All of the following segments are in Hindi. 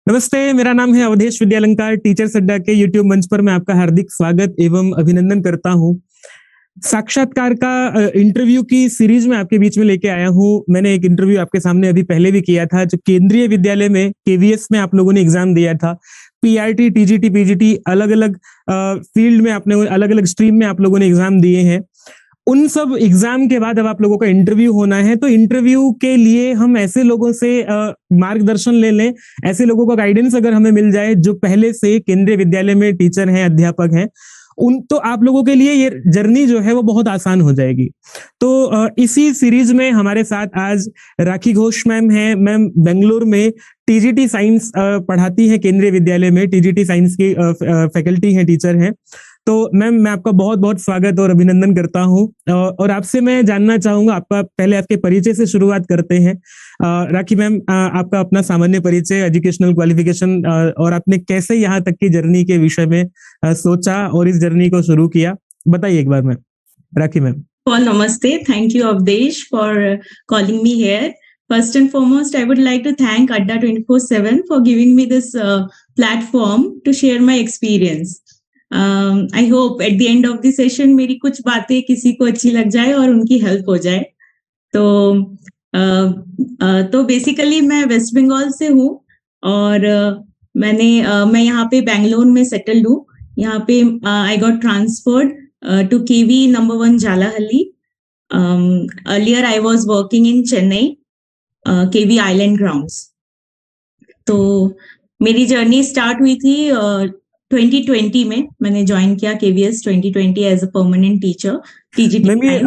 नमस्ते, मेरा नाम है अवधेश विद्यालंकार। टीचर्स अड्डा के यूट्यूब मंच पर मैं आपका हार्दिक स्वागत एवं अभिनंदन करता हूं। साक्षात्कार का इंटरव्यू की सीरीज में आपके बीच में लेके आया हूं। मैंने एक इंटरव्यू आपके सामने अभी पहले भी किया था, जो केंद्रीय विद्यालय में केवीएस में आप लोगों ने एग्जाम दिया था। पीआरटी, टीजीटी, पीजीटी अलग-अलग फील्ड में आपने अलग-अलग स्ट्रीम में आप लोगों ने एग्जाम दिए हैं। उन सब एग्जाम के बाद अब आप लोगों का इंटरव्यू होना है, तो इंटरव्यू के लिए हम ऐसे लोगों से मार्गदर्शन ले लें, ऐसे लोगों का गाइडेंस अगर हमें मिल जाए जो पहले से केंद्रीय विद्यालय में टीचर हैं, अध्यापक हैं, उन तो आप लोगों के लिए ये जर्नी जो है वो बहुत आसान हो जाएगी। तो इसी सीरीज में हमारे साथ आज राखी घोष मैम हैं। मैम बेंगलुरु में टीजीटी साइंस पढ़ाती है, केंद्रीय विद्यालय में टीजीटी साइंस की फैकल्टी हैं, टीचर हैं। तो मैम, मैं आपका बहुत बहुत स्वागत और अभिनंदन करता हूं और आपसे मैं जानना चाहूंगा, पहले आपके परिचय से शुरुआत करते हैं। राखी मैम, आपका अपना सामान्य परिचय, एजुकेशनल क्वालिफिकेशन और आपने कैसे यहाँ तक की जर्नी के विषय में सोचा और इस जर्नी को शुरू किया, बताइए एक बार ma'am. Rakhi ma'am. Namaste. Thank you, Avdesh, for calling me here. First and foremost, I would like to thank Adda 24/7 for giving me this platform to share my experience. I hope at the end of the session मेरी कुछ बातें किसी को अच्छी लग जाए और उनकी हेल्प हो जाए। तो बेसिकली मैं वेस्ट बंगाल से हूँ और मैं यहाँ पे बेंगलोर में सेटल्ड हूँ। यहाँ पे I got transferred to KV number 1 Jalahalli. Earlier I was working in Chennai, KV Island Grounds. तो मेरी जर्नी स्टार्ट हुई थी 2020 में। मैंने ज्वाइन किया KVS 2020 as a permanent teacher TGT. Ma'am, ये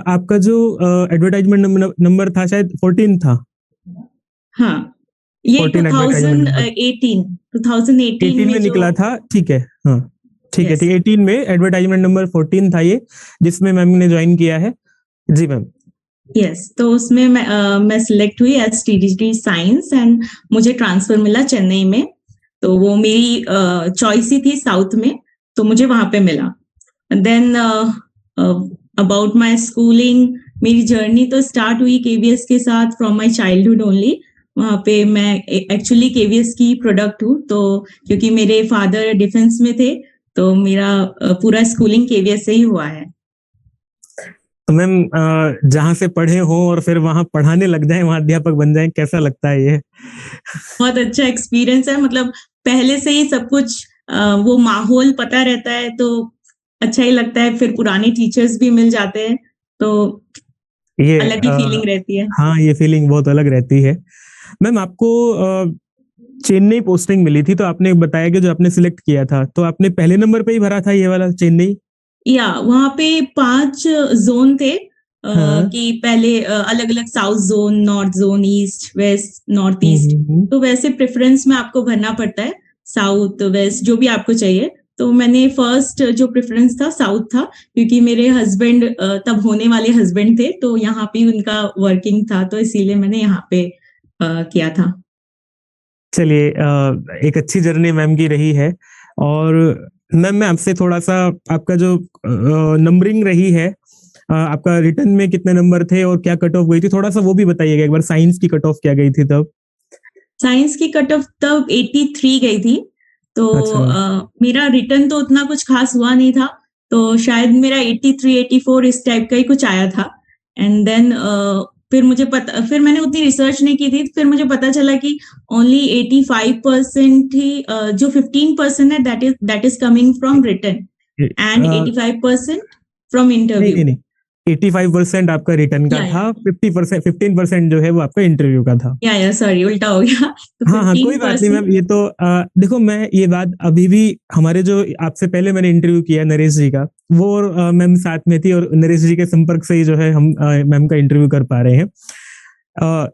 आपका जो एडवर्टाइजमेंट नंबर था शायद 14 था। हाँ, ये 2018 में निकला था। ठीक है, हाँ ठीक है, ठीक। 18 में एडवर्टाइजमेंट नंबर 14 था ये, जिसमें मैम ने ज्वाइन किया है। जी मैम। यस, तो उसमें मैं सिलेक्ट हुई एज टीजीटी साइंस एंड मुझे ट्रांसफर मिला चेन्नई में। तो वो मेरी चॉइस ही थी साउथ में, तो मुझे वहां पे मिला। देन अबाउट माय स्कूलिंग, मेरी जर्नी तो स्टार्ट हुई केवीएस के साथ फ्रॉम माय चाइल्डहुड ओनली। वहां पे मैं एक्चुअली केवीएस की प्रोडक्ट हूँ, तो क्योंकि मेरे फादर डिफेंस में थे तो मेरा पूरा स्कूलिंग केवीएस से ही हुआ है। तो मैम, जहाँ से पढ़े हो और फिर वहां पढ़ाने लग जाए, वहां अध्यापक बन जाए, कैसा लगता है ये? बहुत अच्छा एक्सपीरियंस है। मतलब पहले से ही सब कुछ वो माहौल पता रहता है तो अच्छा ही लगता है। फिर पुराने टीचर्स भी मिल जाते हैं तो ये अलग ही फीलिंग रहती है। हाँ, ये फीलिंग बहुत अलग रहती है। मैम, आपको चेन्नई पोस्टिंग मिली थी, तो आपने बताया कि जो आपने सिलेक्ट किया था, तो आपने पहले नंबर पे ही भरा था ये वाला चेन्नई? या वहां पे 5 जोन थे कि पहले अलग अलग south zone, north zone, east, west, north east. तो वैसे प्रेफरेंस में आपको भरना पड़ता है, साउथ, वेस्ट, जो भी आपको चाहिए। तो मैंने फर्स्ट जो प्रेफरेंस था साउथ था, क्योंकि मेरे हस्बैंड तब होने वाले हस्बैंड थे, तो यहाँ पे उनका वर्किंग था, तो इसीलिए मैंने यहाँ पे किया था। चलिए, एक अच्छी जर्नी मैम की रही है। और मैम, मैं आपसे थोड़ा सा आपका जो नंबरिंग रही है, आपका रिटर्न में कितने नंबर थे और क्या कट ऑफ गई थी, थोड़ा सा वो भी बताइएगा एक बार। साइंस की कट ऑफ क्या गई थी तब? साइंस की कट ऑफ तब 83 गई थी। तो मेरा रिटर्न तो उतना कुछ खास हुआ नहीं था, तो शायद मेरा 83, 84 इस टाइप का ही कुछ आया था। एंड देन फिर मैंने उतनी रिसर्च नहीं की थी, फिर मुझे पता चला कि ओनली 85% ही, जो 15% है that is coming from written and 85% from interview. नहीं, 85% आपका रिटर्न का था, 15% जो है वो आपका इंटरव्यू का था। या सॉरी, उल्टा हो गया। तो हाँ, कोई बात नहीं मैम। ये तो देखो, मैं ये बात अभी भी, हमारे जो आपसे पहले मैंने इंटरव्यू किया नरेश जी का, वो मैम साथ में थी और नरेश जी के संपर्क से ही जो है हम मैम का इंटरव्यू कर पा रहे हैं।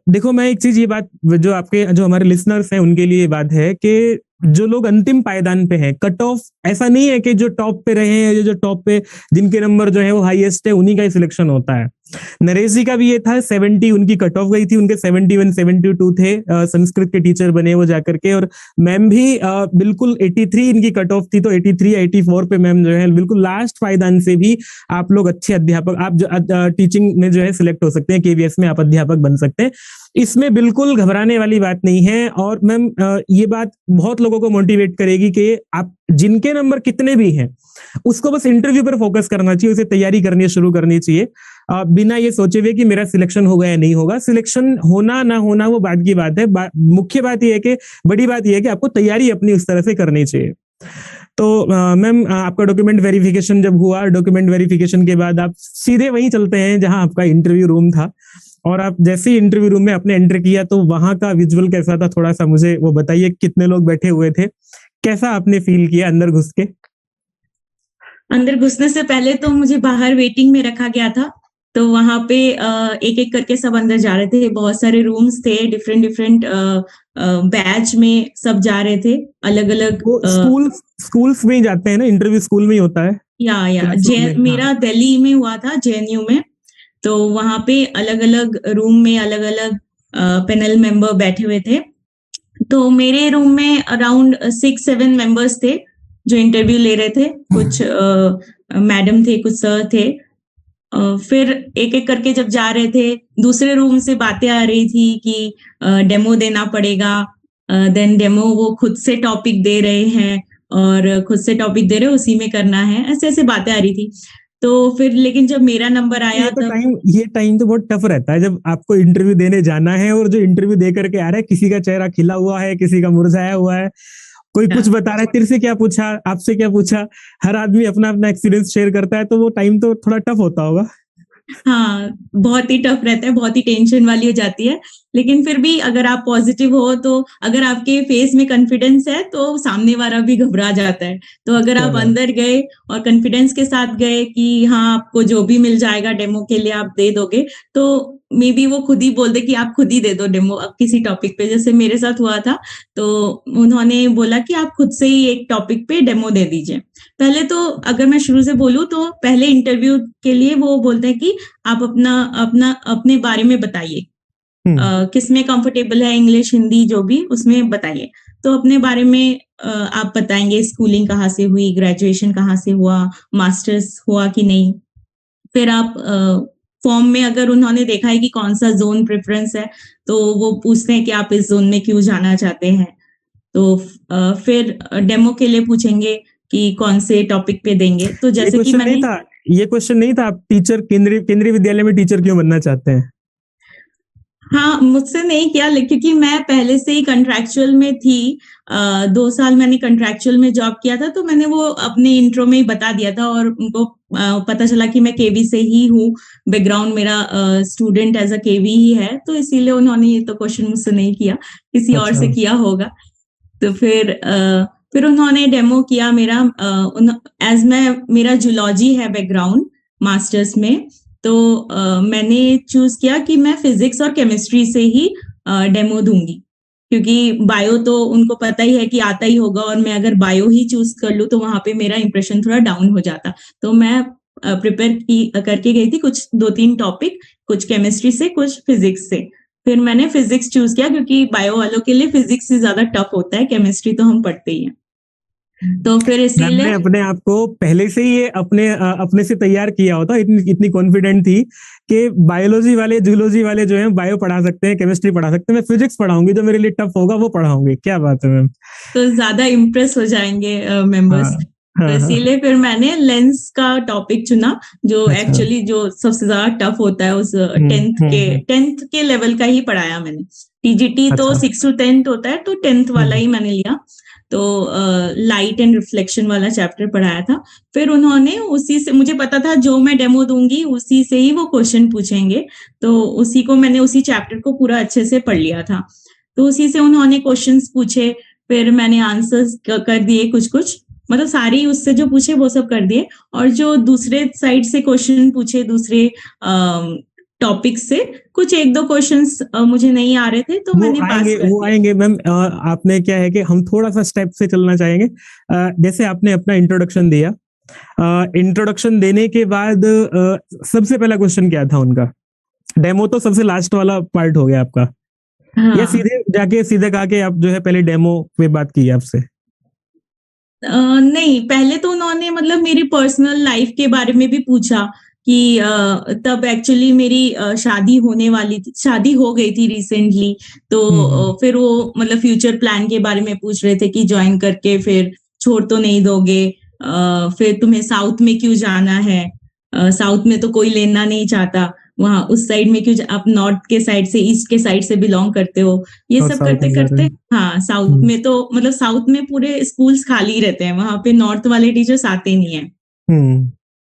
देखो, मैं एक चीज, ये बात जो हमारे लिसनर्स हैं उनके लिए बात है कि जो लोग अंतिम पायदान पे हैं, कट ऑफ ऐसा नहीं है कि जो टॉप पे रहे हैं, जो टॉप पे जिनके नंबर जो है वो हाईएस्ट है, उन्हीं का ही सिलेक्शन होता है। नरेश जी का भी ये था, 70 उनकी कट ऑफ गई थी, उनके 71, 72 थे। संस्कृत के टीचर बने वो जाकर के। और मैम भी बिल्कुल 83 इनकी कट ऑफ थी, तो 83 या 84 पे मैम जो है बिल्कुल लास्ट पायदान से भी आप लोग अच्छे अध्यापक, आप टीचिंग में जो है सिलेक्ट हो सकते हैं, केवीएस में आप अध्यापक बन सकते हैं। इसमें बिल्कुल घबराने वाली बात नहीं है। और मैम ये बात बहुत लोगों को मोटिवेट करेगी कि आप जिनके नंबर कितने भी हैं उसको बस इंटरव्यू पर फोकस करना चाहिए, उसे तैयारी करनी शुरू करनी चाहिए बिना ये सोचे हुए कि मेरा सिलेक्शन होगा या नहीं होगा। सिलेक्शन होना ना होना वो बात की बात है, मुख्य बात ये है कि बड़ी बात ये है कि आपको तैयारी अपनी उस तरह से करनी चाहिए। तो मैम आपका डॉक्यूमेंट वेरिफिकेशन जब हुआ, डॉक्यूमेंट वेरिफिकेशन के बाद आप सीधे वहीं चलते हैं जहां आपका इंटरव्यू रूम था, और आप जैसे ही इंटरव्यू रूम में आपने एंटर किया तो वहां का विजुअल कैसा था, थोड़ा सा मुझे वो बताइए। कितने लोग बैठे हुए थे, कैसा आपने फील किया अंदर घुस के? अंदर घुसने से पहले तो मुझे बाहर वेटिंग में रखा गया था, तो वहां पे एक एक करके सब अंदर जा रहे थे। बहुत सारे रूम्स थे, डिफरेंट डिफरेंट बैच में सब जा रहे थे, अलग अलग। स्कूल्स में ही जाते हैं ना इंटरव्यू, स्कूल में ही होता है? मेरा दिल्ली में हुआ था, JNU में। तो वहां पे अलग अलग रूम में अलग अलग पैनल मेंबर बैठे हुए थे। तो मेरे रूम में अराउंड 6-7 मेंबर्स थे जो इंटरव्यू ले रहे थे। कुछ मैडम थे, कुछ सर थे। फिर एक एक करके जब जा रहे थे, दूसरे रूम से बातें आ रही थी कि डेमो देना पड़ेगा। देन डेमो वो खुद से टॉपिक दे रहे हैं और खुद से टॉपिक दे रहे हैं, उसी में करना है, ऐसे ऐसे बातें आ रही थी। तो फिर लेकिन जब मेरा नंबर आया ये टाइम तो बहुत टफ रहता है जब आपको इंटरव्यू देने जाना है, और जो इंटरव्यू दे करके आ रहा है किसी का चेहरा खिला हुआ है, किसी का मुरझाया हुआ है, कोई कुछ बता रहा है, तेरे से क्या पूछा, आपसे क्या पूछा, हर आदमी अपना अपना एक्सपीरियंस शेयर करता है, तो वो टाइम तो थोड़ा टफ होता होगा। हाँ, बहुत ही टफ रहता है, बहुत ही टेंशन वाली हो जाती है। लेकिन फिर भी अगर आप पॉजिटिव हो, तो अगर आपके फेस में कॉन्फिडेंस है तो सामने वाला भी घबरा जाता है। तो अगर आप अंदर गए और कॉन्फिडेंस के साथ गए कि हाँ, आपको जो भी मिल जाएगा डेमो के लिए आप दे दोगे, तो मे बी वो खुद ही बोल दे कि आप खुद ही दे दो डेमो अब किसी टॉपिक पे। जैसे मेरे साथ हुआ था, तो उन्होंने बोला कि आप खुद से ही एक टॉपिक पे डेमो दे दीजिए। पहले तो अगर मैं शुरू से बोलूं, तो पहले इंटरव्यू के लिए वो बोलते हैं कि आप अपने बारे में बताइए, किसमें कंफर्टेबल है, इंग्लिश हिंदी जो भी, उसमें बताइए। तो अपने बारे में आप बताएंगे, स्कूलिंग कहाँ से हुई, ग्रेजुएशन कहाँ से हुआ, मास्टर्स हुआ कि नहीं। फिर आप फॉर्म में अगर उन्होंने देखा है कि कौन सा जोन प्रेफरेंस है, तो वो पूछते हैं कि आप इस जोन में क्यों जाना चाहते हैं। तो फिर डेमो के लिए पूछेंगे कि कौन से टॉपिक पे देंगे। तो जैसे कि ये क्वेश्चन नहीं था आप टीचर, केंद्रीय विद्यालय में टीचर क्यों बनना चाहते हैं? हाँ, मुझसे नहीं किया, क्योंकि मैं पहले से ही कंट्रैक्चुअल में थी। 2 साल मैंने कंट्रैक्चुअल में जॉब किया था, तो मैंने वो अपने इंट्रो में ही बता दिया था, और उनको पता चला कि मैं केवी से ही हूँ। बैकग्राउंड मेरा स्टूडेंट एज अ केवी ही है, तो इसीलिए उन्होंने ये तो क्वेश्चन मुझसे नहीं किया, किसी और से किया होगा। तो फिर उन्होंने डेमो किया मेरा। मेरा जूलॉजी है बैकग्राउंड मास्टर्स में, तो मैंने चूज किया कि मैं फिजिक्स और केमिस्ट्री से ही डेमो दूंगी, क्योंकि बायो तो उनको पता ही है कि आता ही होगा, और मैं अगर बायो ही चूज कर लूं तो वहां पे मेरा इंप्रेशन थोड़ा डाउन हो जाता। तो मैं प्रिपेयर करके गई थी कुछ 2-3 टॉपिक, कुछ केमिस्ट्री से, कुछ फिजिक्स से। फिर मैंने फिजिक्स चूज किया, क्योंकि बायो वालों के लिए फिजिक्स से ज्यादा टफ होता है, केमिस्ट्री तो हम पढ़ते ही हैं। तो फिर इसीलिए अपने आप को पहले से ही अपने से तैयार किया होता, इतनी कॉन्फिडेंट थी कि बायोलॉजी वाले, जूलॉजी वाले जो हैं बायो पढ़ा सकते हैं, केमिस्ट्री पढ़ा सकते हैं, मैं फिजिक्स पढ़ाऊंगी, जो मेरे लिए टफ होगा वो पढ़ाऊंगी। क्या बात है मैम! तो ज्यादा इम्प्रेस हो जाएंगे मेंबर्स। तो इसीलिए फिर मैंने लेंस का टॉपिक चुना, जो एक्चुअली जो सबसे ज्यादा टफ होता है, उस 10th के लेवल का ही पढ़ाया मैंने। टीजीटी तो 6 to 10th होता है, तो 10th वाला ही मैंने लिया। तो लाइट एंड रिफ्लेक्शन वाला चैप्टर पढ़ाया था। फिर उन्होंने उसी से, मुझे पता था जो मैं डेमो दूंगी उसी से ही वो क्वेश्चन पूछेंगे, तो मैंने उसी चैप्टर को पूरा अच्छे से पढ़ लिया था। तो उसी से उन्होंने क्वेश्चंस पूछे, फिर मैंने आंसर्स कर दिए कुछ कुछ, मतलब सारी उससे जो पूछे वो सब कर दिए। और जो दूसरे साइड से क्वेश्चन पूछे, दूसरे टॉपिक से कुछ 1-2 क्वेश्चंस मुझे नहीं आ रहे थे, तो मैंने पास कर दिया। वो आएंगे मैम। आपने क्या है कि हम थोड़ा सा स्टेप से चलना चाहेंगे। जैसे आपने अपना इंट्रोडक्शन दिया, इंट्रोडक्शन देने के बाद सबसे पहला क्वेश्चन क्या था उनका? डेमो तो सबसे लास्ट वाला पार्ट हो गया आपका। या सीधे कहा के आप जो है पहले डेमो पे बात की आपसे? नहीं, पहले तो उन्होंने मतलब मेरी पर्सनल लाइफ के बारे में भी पूछा कि तब एक्चुअली मेरी शादी होने वाली थी, शादी हो गई थी रिसेंटली। तो फिर वो मतलब फ्यूचर प्लान के बारे में पूछ रहे थे कि ज्वाइन करके फिर छोड़ तो नहीं दोगे, फिर तुम्हें साउथ में क्यों जाना है, साउथ में तो कोई लेना नहीं चाहता, वहां उस साइड में क्यों आप नॉर्थ के साइड से, ईस्ट के साइड से बिलोंग करते हो, ये और सब साउथ करते में जा रहे करते। हैं। हाँ, साउथ में तो मतलब साउथ में पूरे स्कूल्स खाली रहते हैं, वहां पे नॉर्थ वाले टीचर्स आते नहीं है। हम्म।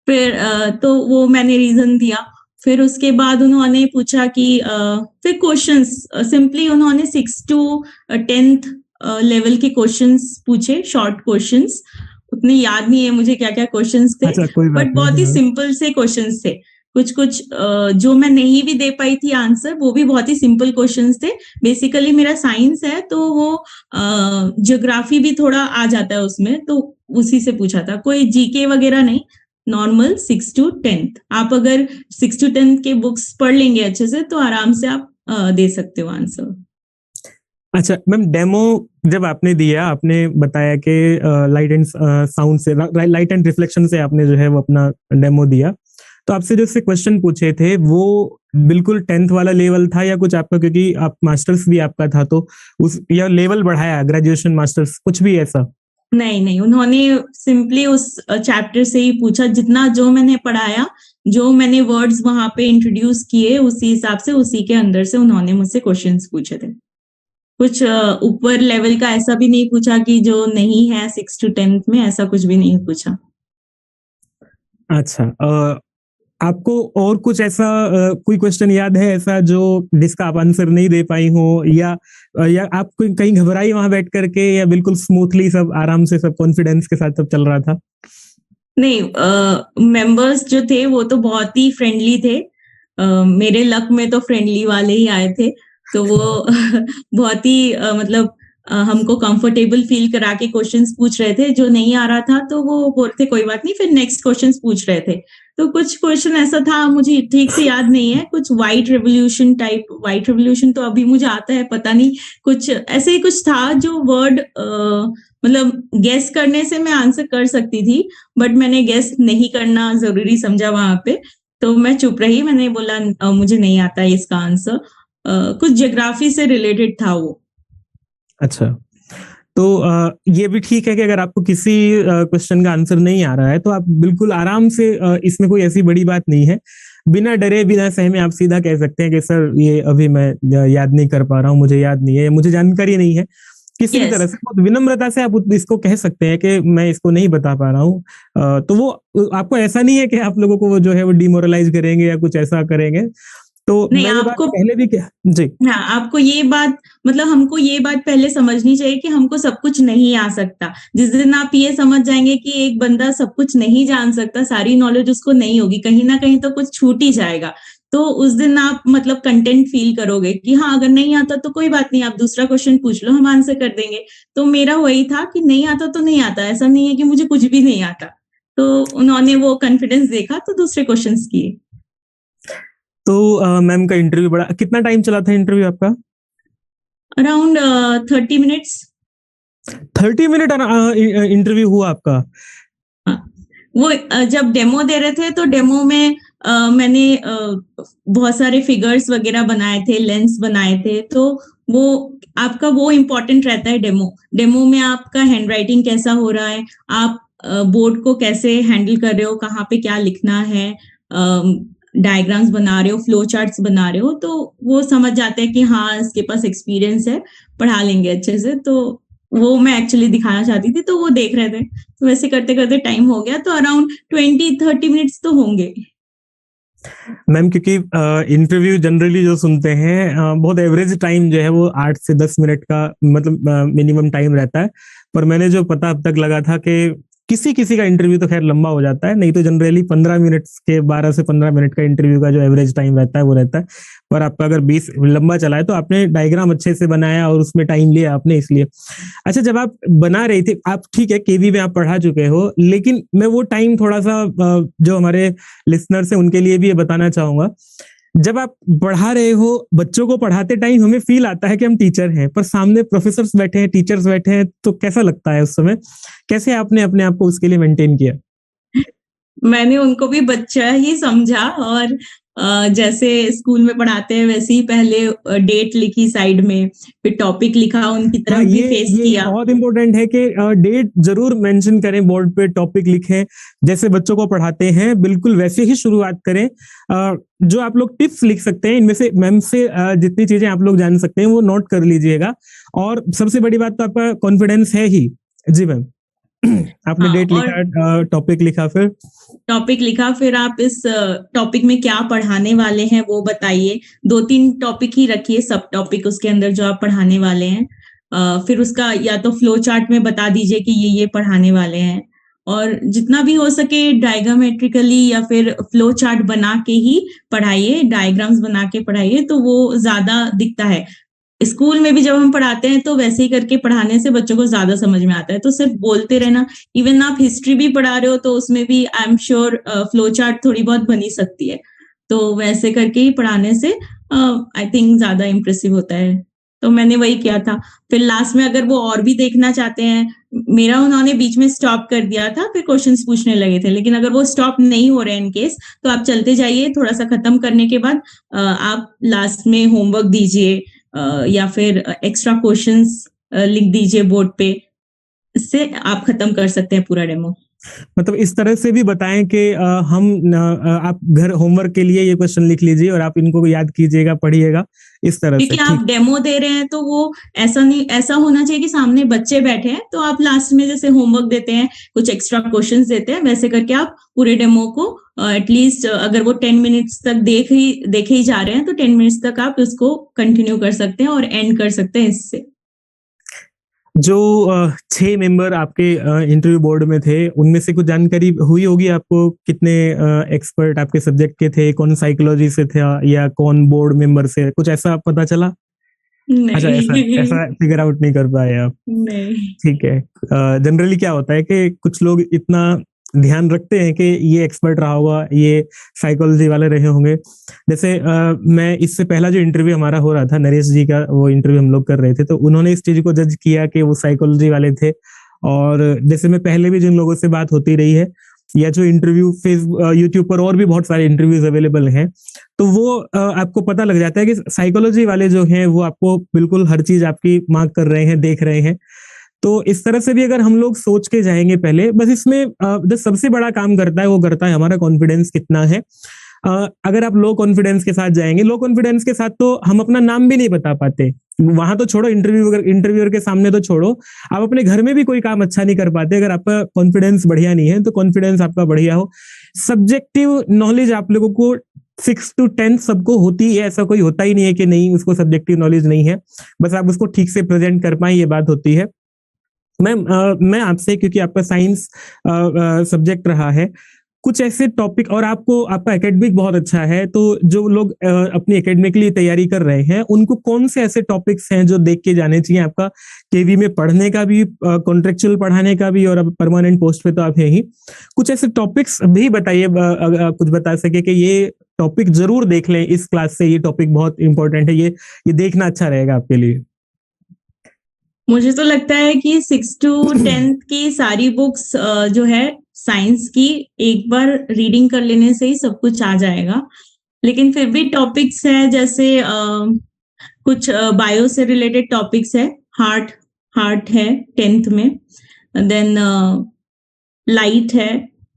फिर तो वो मैंने रीजन दिया। फिर उसके बाद उन्होंने पूछा कि फिर क्वेश्चंस सिंपली उन्होंने 6 to 10th लेवल के क्वेश्चंस पूछे, शॉर्ट क्वेश्चंस। उतने याद नहीं है मुझे क्या क्या क्वेश्चंस थे, अच्छा, कोई बात बट नहीं। बहुत ही हाँ। सिंपल से क्वेश्चंस थे। कुछ कुछ जो मैं नहीं भी दे पाई थी आंसर, वो भी बहुत ही सिंपल क्वेश्चंस थे। बेसिकली मेरा साइंस है, तो वो ज्योग्राफी भी थोड़ा आ जाता है उसमें, तो उसी से पूछा था, कोई जीके वगैरह नहीं, नॉर्मल 6 to 10th। आप अगर 6 to 10th के बुक्स पढ़ लेंगे अच्छे से तो आराम से आप दे सकते हो आंसर। अच्छा मैम, डेमो जब आपने दिया, आपने बताया कि लाइट एंड साउंड से, लाइट एंड रिफ्लेक्शन से आपने जो है वो अपना डेमो दिया, तो आपसे जो से क्वेश्चन पूछे थे वो बिल्कुल 10th वाला लेवल था या कुछ आपका, क्योंकि आप मास्टर्स भी आपका था, तो उस या लेवल बढ़ाया, ग्रेजुएशन मास्टर्स कुछ भी ऐसा? नहीं नहीं, उन्होंने सिंपली उस चैप्टर से ही पूछा, जितना जो मैंने पढ़ाया, जो मैंने वर्ड्स वहां पे इंट्रोड्यूस किए, उसी हिसाब से, उसी के अंदर से उन्होंने मुझसे क्वेश्चंस पूछे थे। कुछ ऊपर लेवल का ऐसा भी नहीं पूछा कि जो नहीं है 6 to 10th में, ऐसा कुछ भी नहीं पूछा। अच्छा, आपको और कुछ ऐसा कोई क्वेश्चन याद है ऐसा जो जिसका आप आंसर नहीं दे पाई हो, या आप कोई कहीं घबराई वहां बैठ करके, या बिल्कुल स्मूथली सब आराम से सब कॉन्फिडेंस के साथ सब चल रहा था? नहीं, मेंबर्स जो थे वो तो बहुत ही फ्रेंडली थे। मेरे लक में तो फ्रेंडली वाले ही आए थे, तो वो बहुत ही मतलब हमको कंफर्टेबल फील करा के क्वेश्चंस पूछ रहे थे। जो नहीं आ रहा था तो वो बोलते कोई बात नहीं, फिर नेक्स्ट क्वेश्चंस पूछ रहे थे। तो कुछ क्वेश्चन ऐसा था, मुझे ठीक से याद नहीं है, कुछ white revolution type, white revolution तो अभी मुझे आता है, पता नहीं, कुछ ऐसे ही कुछ था जो वर्ड मतलब गेस करने से मैं आंसर कर सकती थी, बट मैंने गेस नहीं करना जरूरी समझा वहां पे, तो मैं चुप रही। मैंने बोला मुझे नहीं आता है इसका आंसर। कुछ ज्योग्राफी से रिलेटेड था वो। अच्छा, तो ये भी ठीक है कि अगर आपको किसी क्वेश्चन का आंसर नहीं आ रहा है तो आप बिल्कुल आराम से, इसमें कोई ऐसी बड़ी बात नहीं है, बिना डरे बिना सहमे आप सीधा कह सकते हैं कि सर ये अभी मैं याद नहीं कर पा रहा हूँ, मुझे याद नहीं है, मुझे जानकारी नहीं है। किसी भी यस। तरह से बहुत विनम्रता से आप इसको कह सकते हैं कि मैं इसको नहीं बता पा रहा हूँ। तो वो आपको ऐसा नहीं है कि आप लोगों को वो जो है वो डिमोरलाइज करेंगे या कुछ ऐसा करेंगे। तो नहीं, मैं ये बात आपको, पहले भी क्या जी। हाँ, आपको ये बात, मतलब हमको ये बात पहले समझनी चाहिए कि हमको सब कुछ नहीं आ सकता। जिस दिन आप ये समझ जाएंगे कि एक बंदा सब कुछ नहीं जान सकता, सारी नॉलेज उसको नहीं होगी, कहीं ना कहीं तो कुछ छूट ही जाएगा, तो उस दिन आप मतलब कंटेंट फील करोगे कि हाँ, अगर नहीं आता तो कोई बात नहीं, आप दूसरा क्वेश्चन पूछ लो, हम आंसर कर देंगे। तो मेरा वही था कि नहीं आता तो नहीं आता, ऐसा नहीं है कि मुझे कुछ भी नहीं आता। तो उन्होंने वो कॉन्फिडेंस देखा तो दूसरे क्वेश्चंस किए। तो मैम का इंटरव्यू बड़ा, कितना टाइम चला था इंटरव्यू आपका? Around 30 minutes. 30 मिनट इंटरव्यू हुआ आपका? हाँ, वो जब डेमो दे रहे थे तो डेमो में मैंने बहुत सारे फिगर्स वगैरह बनाए थे, लेंस बनाए थे, तो वो आपका वो इम्पोर्टेंट रहता है। डेमो डेमो में आपका हैंड राइटिंग कैसा हो रहा है, आप बोर्ड को कैसे हैंडल कर रहे हो, कहाँ पे क्या लिखना है, डायग्राम्स बना रहे हो, फ्लो चार्ट्स बना रहे हो, तो वो समझ जाते हैं कि हाँ, इसके पास एक्सपीरियंस है, पढ़ा लेंगे अच्छे से। तो वो मैं एक्चुअली दिखाना चाहती थी, तो वो देख रहे थे, तो वैसे करते करते टाइम हो गया, तो अराउंड 20-30 मिनट्स तो होंगे। मैम, क्योंकि इंटरव्यू जनरली जो सुनते हैं, बहुत एवरेज टाइम जो है वो 8 से 10 मिनट का मतलब मिनिमम टाइम रहता है, पर मैंने जो पता अब तक लगा था कि किसी किसी का इंटरव्यू तो खैर लंबा हो जाता है, नहीं तो जनरली 15 मिनट के, 12 से 15 मिनट का इंटरव्यू का जो एवरेज टाइम रहता है वो रहता है। पर आपका अगर 20 लंबा चला है तो आपने डायग्राम अच्छे से बनाया और उसमें टाइम लिया आपने, इसलिए। अच्छा, जब आप बना रहे थे, आप ठीक है केवी में आप पढ़ा चुके हो, लेकिन मैं वो टाइम थोड़ा सा जो हमारे लिसनर्स हैं उनके लिए भी ये बताना चाहूंगा। जब आप पढ़ा रहे हो, बच्चों को पढ़ाते टाइम हमें फील आता है कि हम टीचर हैं, पर सामने प्रोफेसर्स बैठे हैं, टीचर्स बैठे हैं, तो कैसा लगता है उस समय? कैसे आपने अपने आप को उसके लिए मेंटेन किया? मैंने उनको भी बच्चा ही समझा और जैसे स्कूल में पढ़ाते हैं वैसे ही पहले डेट लिखी साइड में, फिर टॉपिक लिखा, उनकी हाँ, तरफ भी फेस ये किया। बहुत इंपॉर्टेंट है कि डेट जरूर मेंशन करें बोर्ड पे, टॉपिक लिखें, जैसे बच्चों को पढ़ाते हैं बिल्कुल वैसे ही शुरुआत करें। जो आप लोग टिप्स लिख सकते हैं इनमें से मैम से जितनी चीजें आप लोग जान सकते हैं वो नोट कर लीजिएगा। और सबसे बड़ी बात तो आपका कॉन्फिडेंस है ही। जी मैम। आपने हाँ, डेट और लिखा, टॉपिक लिखा, फिर टॉपिक लिखा, फिर आप इस टॉपिक में क्या पढ़ाने वाले हैं वो बताइए। 2-3 टॉपिक ही रखिए, सब टॉपिक उसके अंदर जो आप पढ़ाने वाले हैं। फिर उसका या तो फ्लो चार्ट में बता दीजिए कि ये पढ़ाने वाले हैं, और जितना भी हो सके डायग्रामेट्रिकली या फिर फ्लो चार्ट बना के ही पढ़ाइए, डायग्राम्स बना के पढ़ाइए तो वो ज़्यादा दिखता है। स्कूल में भी जब हम पढ़ाते हैं तो वैसे ही करके पढ़ाने से बच्चों को ज़्यादा समझ में आता है। तो सिर्फ बोलते रहना, इवन आप हिस्ट्री भी पढ़ा रहे हो तो उसमें भी I am sure flow chart थोड़ी बहुत बनी सकती है। तो वैसे करके ही पढ़ाने से आई थिंक ज़्यादा इम्प्रेसिव होता है। तो मैंने वही किया था। फिर लास्ट में अगर वो और भी देखना चाहते हैं, मेरा उन्होंने बीच में स्टॉप कर दिया था, फिर क्वेश्चंस पूछने लगे थे। लेकिन अगर वो स्टॉप नहीं हो रहे इन केस, तो आप चलते जाइए, थोड़ा-सा खत्म करने के बाद आप लास्ट में होमवर्क दीजिए या फिर एक्स्ट्रा क्वेश्चंस लिख दीजिए बोर्ड पे। इससे आप खत्म कर सकते हैं पूरा डेमो। मतलब इस तरह से भी बताएं कि आप घर होमवर्क के लिए ये क्वेश्चन लिख लीजिए और आप इनको याद कीजिएगा, पढ़िएगा, इस तरह से। क्योंकि आप ठीक। डेमो दे रहे हैं तो वो ऐसा होना चाहिए कि सामने बच्चे बैठे हैं, तो आप लास्ट में जैसे होमवर्क देते हैं, कुछ एक्स्ट्रा क्वेश्चंस देते हैं, वैसे करके आप पूरे डेमो को एटलीस्ट अगर वो 10 मिनट्स तक देखे ही जा रहे हैं तो 10 मिनट्स तक आप उसको कंटिन्यू कर सकते हैं और एंड कर सकते हैं इससे। जो 6 मेंबर आपके इंटरव्यू बोर्ड में थे, उनमें से कुछ जानकारी हुई होगी आपको, कितने एक्सपर्ट आपके सब्जेक्ट के थे, कौन साइकोलॉजी से था या कौन बोर्ड मेंबर से, कुछ ऐसा पता चला? अच्छा, ऐसा नहीं। ऐसा फिगर आउट नहीं कर पाए आप। नहीं। ठीक है। जनरली क्या होता है कि कुछ लोग इतना ध्यान रखते हैं कि ये एक्सपर्ट रहा होगा, ये साइकोलॉजी वाले रहे होंगे। जैसे मैं इससे पहला जो इंटरव्यू हमारा हो रहा था, नरेश जी का वो इंटरव्यू हम लोग कर रहे थे, तो उन्होंने इस चीज को जज किया कि वो साइकोलॉजी वाले थे। और जैसे मैं पहले भी जिन लोगों से बात होती रही है, या जो इंटरव्यू यूट्यूब पर और भी बहुत सारे इंटरव्यूज अवेलेबल हैं, तो वो आपको पता लग जाता है कि साइकोलॉजी वाले जो हैं वो आपको बिल्कुल हर चीज आपकी मार्क कर रहे हैं, देख रहे हैं। तो इस तरह से भी अगर हम लोग सोच के जाएंगे पहले, बस इसमें जो सबसे बड़ा काम करता है वो करता है हमारा कॉन्फिडेंस कितना है। अगर आप लो कॉन्फिडेंस के साथ जाएंगे, लो कॉन्फिडेंस के साथ तो हम अपना नाम भी नहीं बता पाते। वहां तो छोड़ो, इंटरव्यूअर के सामने तो छोड़ो, आप अपने घर में भी कोई काम अच्छा नहीं कर पाते अगर आपका कॉन्फिडेंस बढ़िया नहीं है। तो कॉन्फिडेंस आपका बढ़िया हो। सब्जेक्टिव नॉलेज आप लोगों को 6 to 10 सबको होती है, ऐसा कोई होता ही नहीं है कि नहीं उसको सब्जेक्टिव नॉलेज नहीं है। बस आप उसको ठीक से प्रेजेंट कर पाए, ये बात होती है। मैम, मैं आपसे, क्योंकि आपका साइंस सब्जेक्ट रहा है, कुछ ऐसे टॉपिक, और आपको आपका एकेडमिक बहुत अच्छा है, तो जो लोग अपनी एकेडमिकली तैयारी कर रहे हैं उनको कौन से ऐसे टॉपिक्स हैं जो देख के जाने चाहिए? आपका केवी में पढ़ने का भी, कॉन्ट्रेक्चुअल पढ़ाने का भी, और अब परमानेंट पोस्ट पे तो आप हैं ही। कुछ ऐसे टॉपिक्स भी बताइए, अगर आप कुछ बता सके कि ये टॉपिक जरूर देख लें इस क्लास से, ये टॉपिक बहुत इंपॉर्टेंट है, ये देखना अच्छा रहेगा आपके लिए। मुझे तो लगता है कि 6 to 10th की सारी बुक्स जो है साइंस की, एक बार रीडिंग कर लेने से ही सब कुछ आ जाएगा। लेकिन फिर भी टॉपिक्स है जैसे कुछ बायो से रिलेटेड टॉपिक्स है, हार्ट है 10th में, देन लाइट है।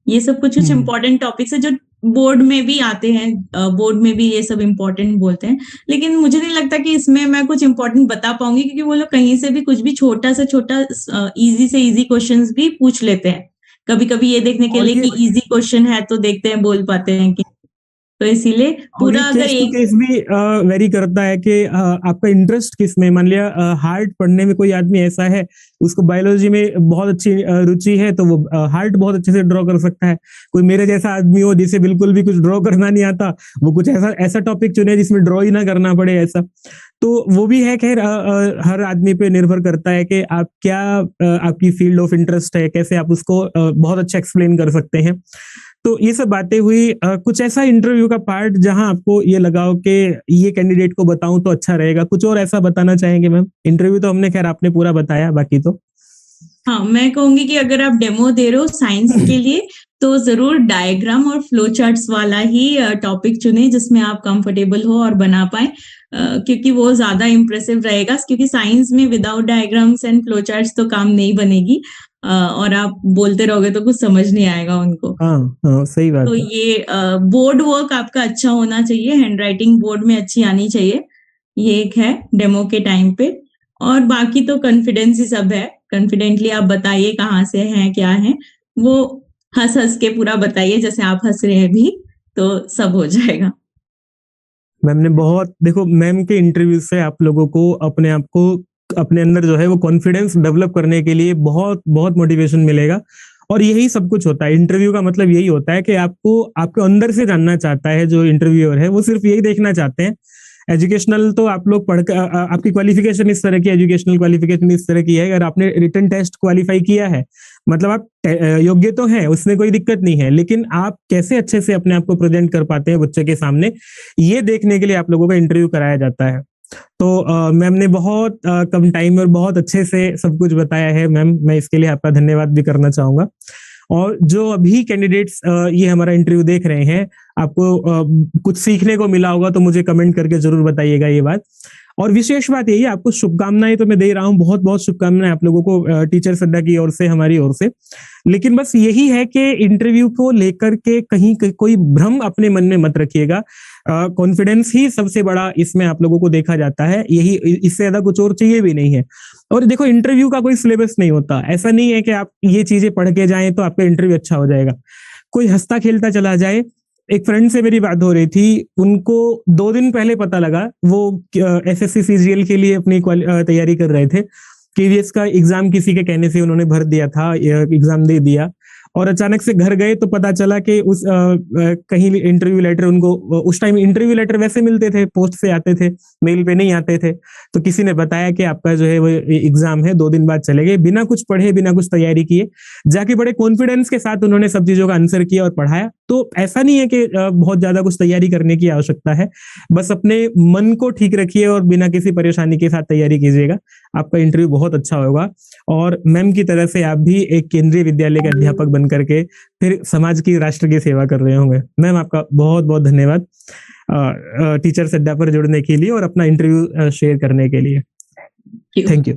ये सब कुछ इम्पोर्टेंट टॉपिक्स है जो बोर्ड में भी आते हैं, बोर्ड में भी ये सब इम्पोर्टेंट बोलते हैं। लेकिन मुझे नहीं लगता कि इसमें मैं कुछ इम्पोर्टेंट बता पाऊंगी, क्योंकि वो लोग कहीं से भी कुछ भी छोटा से छोटा इजी से इजी क्वेश्चंस भी पूछ लेते हैं। कभी कभी ये देखने के और लिए ये कि इजी क्वेश्चन है तो देखते हैं बोल पाते हैं कि, तो इसीलिए और ये पूरा अगर केस टू एक केस भी वेरी करता है कि आपका इंटरेस्ट किस में। मान लिया हार्ट पढ़ने में कोई आदमी ऐसा है, उसको बायोलॉजी में बहुत अच्छी रुचि है, तो वो हार्ट बहुत अच्छे से ड्रॉ कर सकता है। कोई मेरे जैसा आदमी हो जिसे बिल्कुल भी कुछ ड्रॉ करना नहीं आता, वो कुछ ऐसा ऐसा टॉपिक चुने जिसमें ड्रॉ ही ना करना पड़े, ऐसा। तो वो भी है। खैर, हर आदमी पे निर्भर करता है कि आप क्या, आपकी फील्ड ऑफ इंटरेस्ट है, कैसे आप उसको बहुत अच्छा एक्सप्लेन कर सकते हैं। तो ये सब बातें हुई। कुछ ऐसा इंटरव्यू का पार्ट जहां आपको ये लगा हो कि ये कैंडिडेट को बताऊं तो अच्छा रहेगा, कुछ और ऐसा बताना चाहेंगे मैम? इंटरव्यू तो हमने, खैर आपने पूरा बताया, बाकी तो हाँ, मैं कहूंगी कि अगर आप डेमो दे रहे हो साइंस के लिए तो जरूर डायग्राम और फ्लो चार्ट्स वाला ही टॉपिक चुने जिसमें आप कंफर्टेबल हो और बना पाए, क्योंकि वो ज्यादा इम्प्रेसिव रहेगा, क्योंकि साइंस में without diagrams and flow charts तो काम नहीं बनेगी, और आप बोलते रहोगे तो कुछ समझ नहीं आएगा उनको। हाँ हाँ, सही बात तो है। ये बोर्ड वर्क आपका अच्छा होना चाहिए, हैंड राइटिंग बोर्ड में अच्छी आनी चाहिए, ये एक है डेमो के टाइम पे। और बाकी तो कॉन्फिडेंस ही सब है, कॉन्फिडेंटली आप बताइए कहाँ से हैं क्या है, वो हंस हंस के पूरा बताइए जैसे आप हंस रहे हैं भी, तो सब हो जाएगा। मैम ने बहुत, देखो मैम के इंटरव्यू से आप लोगों को अपने आप को, अपने अंदर जो है वो कॉन्फिडेंस डेवलप करने के लिए बहुत बहुत मोटिवेशन मिलेगा। और यही सब कुछ होता है, इंटरव्यू का मतलब यही होता है कि आपको आपके अंदर से जानना चाहता है जो इंटरव्यूअर है, वो सिर्फ यही देखना चाहते हैं। एजुकेशनल तो आप लोग पढ़ कर आपकी क्वालिफिकेशन इस तरह की, एजुकेशनल क्वालिफिकेशन इस तरह की है, अगर आपने रिटन टेस्ट क्वालिफाई किया है मतलब आप योग्य तो है, उसमें कोई दिक्कत नहीं है, लेकिन आप कैसे अच्छे से अपने आप को प्रेजेंट कर पाते हैं बच्चे के सामने, ये देखने के लिए आप लोगों का इंटरव्यू कराया जाता है। तो मैम ने बहुत कम टाइम में और बहुत अच्छे से सब कुछ बताया है मैम, मैं इसके लिए आपका धन्यवाद भी करना चाहूंगा। और जो अभी कैंडिडेट्स ये हमारा इंटरव्यू देख रहे हैं, आपको कुछ सीखने को मिला होगा तो मुझे कमेंट करके जरूर बताइएगा ये बात। और विशेष बात यही है, आपको शुभकामनाएं तो मैं दे रहा हूँ, बहुत बहुत शुभकामनाएं आप लोगों को टीचर अड्डा की ओर से, हमारी ओर से। लेकिन बस यही है कि इंटरव्यू को लेकर के कहीं कोई भ्रम अपने मन में मत रखिएगा। कॉन्फिडेंस ही सबसे बड़ा इसमें आप लोगों को देखा जाता है, यही, इससे ज्यादा कुछ और चाहिए भी नहीं है। और देखो इंटरव्यू का कोई सिलेबस नहीं होता, ऐसा नहीं है कि आप ये चीजें पढ़ के जाएं तो आपका इंटरव्यू अच्छा हो जाएगा। कोई हंसता खेलता चला जाए, एक फ्रेंड से मेरी बात हो रही थी, उनको 2 दिन पहले पता लगा, वो एसएससी सीजीएल के लिए अपनी तैयारी कर रहे थे, केवीएस का एग्जाम किसी के कहने से उन्होंने भर दिया था, एग्जाम दे दिया, और अचानक से घर गए तो पता चला कि उस कहीं इंटरव्यू लेटर उनको, उस टाइम इंटरव्यू लेटर वैसे मिलते थे, पोस्ट से आते थे, मेल पे नहीं आते थे, तो किसी ने बताया कि आपका जो है वो एग्जाम है, 2 दिन बाद चले गए, बिना कुछ पढ़े बिना कुछ तैयारी किए, जाके बड़े कॉन्फिडेंस के साथ उन्होंने सब चीजों का आंसर किया और पढ़ाया। तो ऐसा नहीं है कि बहुत ज्यादा कुछ तैयारी करने की आवश्यकता है, बस अपने मन को ठीक रखिए और बिना किसी परेशानी के साथ तैयारी कीजिएगा, आपका इंटरव्यू बहुत अच्छा होगा। और मैम की तरह से आप भी एक केंद्रीय विद्यालय के अध्यापक बन करके फिर समाज की, राष्ट्र की सेवा कर रहे होंगे। मैम आपका बहुत बहुत धन्यवाद टीचर अड्डा पर जुड़ने के लिए और अपना इंटरव्यू शेयर करने के लिए। Thank you.